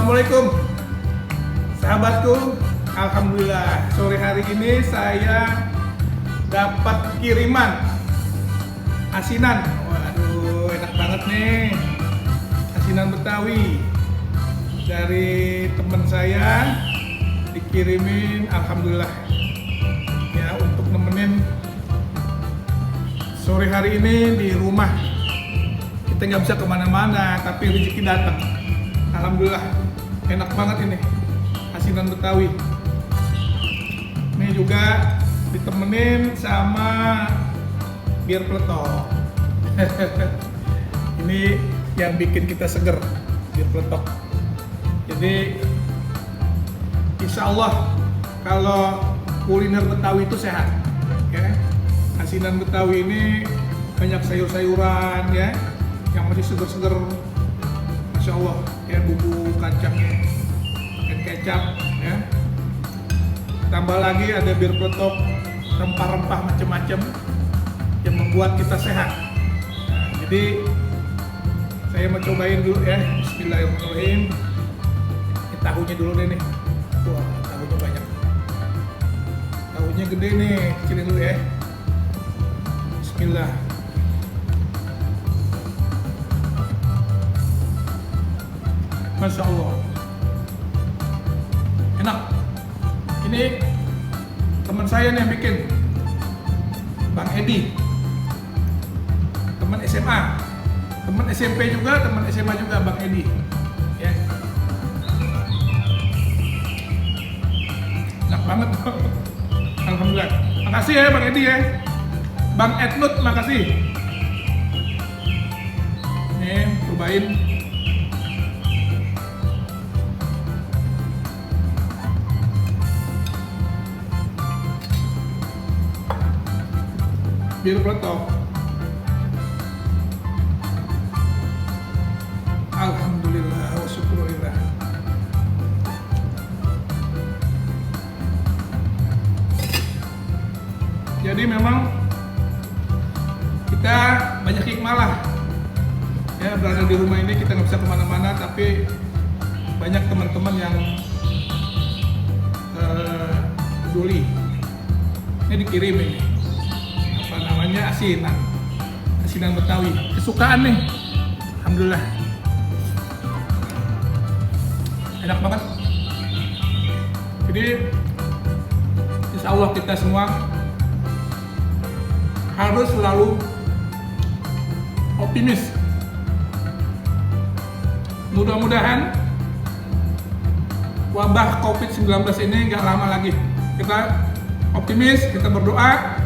Assalamualaikum sahabatku. Alhamdulillah sore hari ini saya dapat kiriman asinan. Waduh, enak banget nih, asinan Betawi dari teman saya, dikirimin. Alhamdulillah ya, untuk nemenin sore hari ini di rumah. Kita nggak bisa kemana-mana, tapi rezeki datang. Alhamdulillah, enak banget ini asinan Betawi. Ini juga ditemenin sama bir peletok. Ini yang bikin kita seger, bir peletok. Jadi insya Allah kalau kuliner Betawi itu sehat, ya. Asinan Betawi ini banyak sayur-sayuran, ya, yang masih seger-seger. Masya Allah, ya, bumbu kacangnya dan kecap, ya. Tambah lagi ada bir peletok, rempah-rempah macam-macam yang membuat kita sehat. Nah, jadi saya mau cobain dulu, ya. Bismillahirrahmanirrahim. Ini tahunya dulu deh nih. Wah, tahunya banyak. Tahunya gede nih, kecilin dulu ya. Bismillah. Masya Allah, enak. Ini teman saya nih yang bikin, Bang Edi, teman SMA, teman SMP juga, teman SMA juga, Bang Edi, ya. Enak banget. Alhamdulillah. Makasih ya Bang Edi, ya. Bang Ednut, makasih. Nih, cobain. Bir peletok. Alhamdulillah wa syukurillah. Jadi memang kita banyak hikmah lah, ya, berada di rumah ini. Kita nggak bisa kemana-mana, tapi banyak teman-teman yang peduli. Ini dikirim ini, apa namanya, asinan Betawi, kesukaan nih. Alhamdulillah, enak banget. Jadi insya Allah kita semua harus selalu optimis. Mudah-mudahan wabah COVID-19 ini nggak lama lagi. Kita optimis, kita berdoa,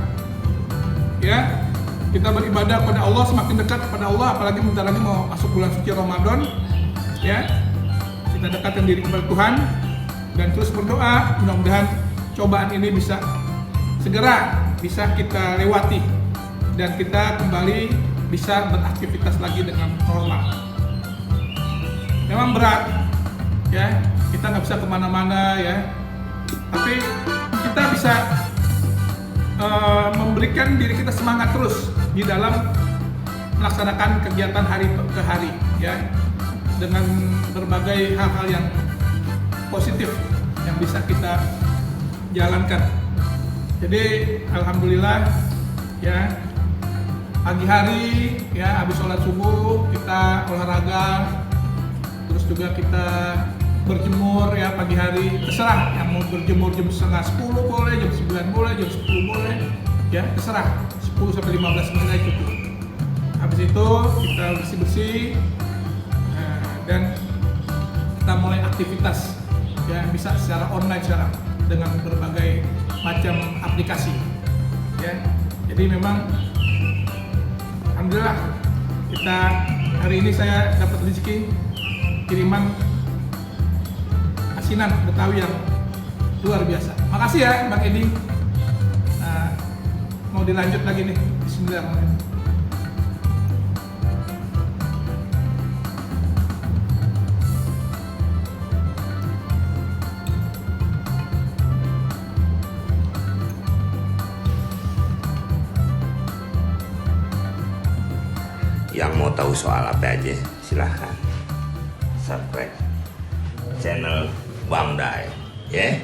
ya, kita beribadah kepada Allah, semakin dekat kepada Allah. Apalagi bentar lagi mau masuk bulan suci Ramadan, ya. Kita dekatkan diri kepada Tuhan dan terus berdoa. Mudah-mudahan cobaan ini bisa segera bisa kita lewati dan kita kembali bisa beraktivitas lagi dengan normal. Memang berat, ya, kita nggak bisa kemana-mana, ya, tapi kita bisa memberikan diri kita semangat terus di dalam melaksanakan kegiatan hari ke hari, ya, dengan berbagai hal-hal yang positif yang bisa kita jalankan. Jadi alhamdulillah, ya, pagi hari, ya, habis sholat subuh kita olahraga, terus juga kita berjemur, ya, pagi hari. Terserah yang mau berjemur jam setengah 10 boleh, jam 9 boleh, jam 10 boleh, ya, terserah. 10 sampai 15 menit aja cukup. Habis itu kita bersih-bersih, dan kita mulai aktivitas, ya, bisa secara online sekarang dengan berbagai macam aplikasi, ya. Jadi memang alhamdulillah kita hari ini saya dapat rezeki kiriman asinan Betawi yang luar biasa. Makasih ya Bang Edi. Nah, mau dilanjut lagi nih. Bismillahirrahmanirrahim. Yang mau tahu soal apa aja silahkan subscribe channel Bang Dai. Ya.